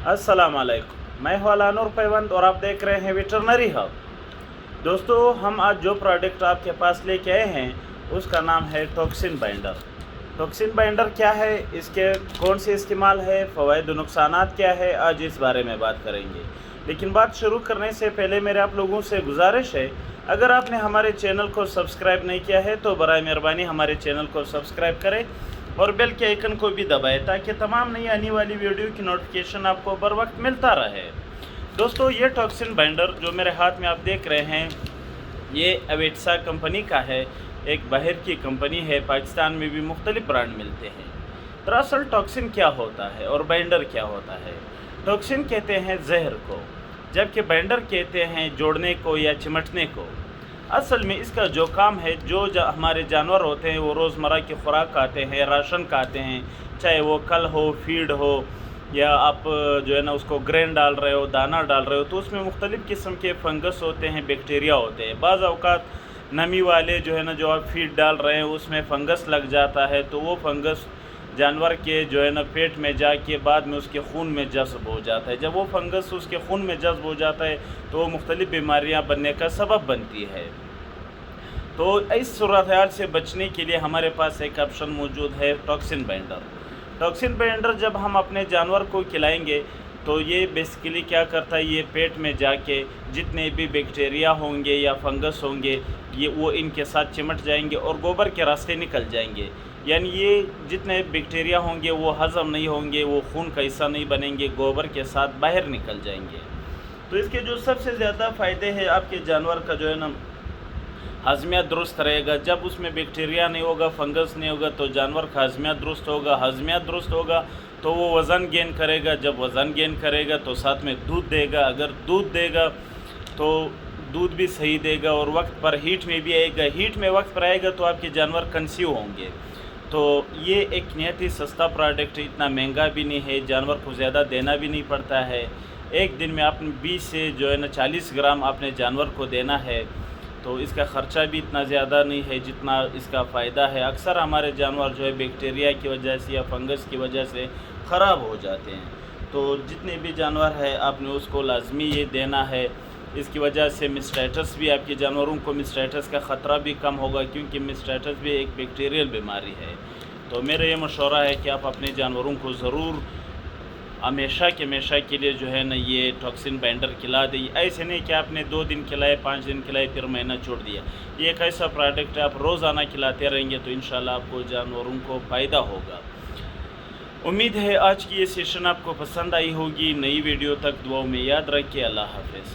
अस्सलाम वालेकुम, मैं हूं अलानुर पैवंद और आप देख रहे हैं वेटरनरी हब। दोस्तों, हम आज जो प्रोडक्ट आपके पास लेके आए हैं उसका नाम है टॉक्सिन बाइंडर। टॉक्सिन बाइंडर क्या है, इसके कौन से इस्तेमाल है, फ़वाइद और नुकसानात क्या है, आज इस बारे में बात करेंगे। लेकिन बात शुरू करने से पहले मेरे आप लोगों से गुजारिश है, अगर आपने हमारे चैनल को सब्सक्राइब नहीं किया है तो बराए मेहरबानी हमारे चैनल को सब्सक्राइब करें और बेल के आइकन को भी दबाएं ताकि तमाम नई आने वाली वीडियो की नोटिफिकेशन आपको बर वक्त मिलता रहे। दोस्तों, ये टॉक्सिन बाइंडर जो मेरे हाथ में आप देख रहे हैं, ये अवेट्सा कंपनी का है। एक बाहर की कंपनी है, पाकिस्तान में भी मुख्तलिफ ब्रांड मिलते हैं। दरअसल टॉक्सिन क्या होता है और बाइंडर क्या होता है। टॉक्सिन कहते हैं जहर को, जबकि बाइंडर कहते हैं जोड़ने को या चिमटने को। असल में इसका जो काम है, हमारे जानवर होते हैं वो रोज़मर्रा की खुराक खाते हैं, राशन खाते हैं, चाहे वो कल हो, फीड हो, या आप जो है ना उसको ग्रेन डाल रहे हो, दाना डाल रहे हो, तो उसमें मुख्तलिफ़ किस्म के फंगस होते हैं, बैक्टीरिया होते हैं। बाज़ औक़ात नमी वाले जो है ना जो आप फीड डाल रहे हैं उसमें फ़ंगस लग जाता है, तो वो फंगस जानवर के जो है ना पेट में जाके बाद में उसके खून में जज़्ब हो जाता है। जब वो फंगस उसके खून में जज़्ब हो जाता है तो वो मुख्तलिफ़ बीमारियाँ बनने का सबब बनती है। तो इस सूरत हाल से बचने के लिए हमारे पास एक ऑप्शन मौजूद है, टॉक्सिन बाइंडर। टॉक्सिन बाइंडर जब हम अपने जानवर को खिलाएंगे तो ये बेसिकली क्या करता है, ये पेट में जाके जितने भी बैक्टीरिया होंगे या फंगस होंगे ये वो इनके साथ चिमट जाएंगे और गोबर के रास्ते निकल जाएंगे। यानी ये जितने बैक्टीरिया होंगे वो हज़म नहीं होंगे, वो खून का हिस्सा नहीं बनेंगे, गोबर के साथ बाहर निकल जाएंगे। तो इसके जो सबसे ज़्यादा फ़ायदे हैं, आपके जानवर का जो है ना हज़मिया दुरुस्त रहेगा। जब उसमें बैक्टीरिया नहीं होगा, फंगस नहीं होगा, तो जानवर का हज़मिया दुरुस्त होगा। हज़मिया दुरुस्त होगा तो वो वज़न गेन करेगा। जब वज़न गेन करेगा तो साथ में दूध देगा। अगर दूध देगा तो दूध भी सही देगा और वक्त पर हीट में भी आएगा। हीट में वक्त पर आएगा तो आपके जानवर कंसीव होंगे। तो ये एक निहायत ही सस्ता प्रोडक्ट है, इतना महंगा भी नहीं है, जानवर को ज़्यादा देना भी नहीं पड़ता है। एक दिन में आपने 20 से जो है ना 40 ग्राम अपने जानवर को देना है, तो इसका ख़र्चा भी इतना ज़्यादा नहीं है जितना इसका फ़ायदा है। अक्सर हमारे जानवर जो है बैक्टीरिया की वजह से या फंगस की वजह से ख़राब हो जाते हैं। तो जितने भी जानवर है आपने उसको लाजमी ये देना है। इसकी वजह से मिस्टाइटिस भी, आपके जानवरों को मिस्टाइटिस का ख़तरा भी कम होगा, क्योंकि मिस्टाइटिस भी एक बैक्टीरियल बीमारी है। तो मेरा ये मशवरा है कि आप अपने जानवरों को ज़रूर हमेशा के लिए जो है ना ये टॉक्सिन बाइंडर खिला दें। ऐसे नहीं कि आपने 2 दिन खिलाए, 5 दिन खिलाए, फिर महीना छोड़ दिया। ये एक ऐसा प्रोडक्ट है, आप रोज़ाना खिलाते रहेंगे तो इंशाल्लाह आपको जानवरों को फ़ायदा होगा। उम्मीद है आज की ये सेशन आपको पसंद आई होगी। नई वीडियो तक दुआओं में याद रखिए। अल्लाह हाफ़िज़।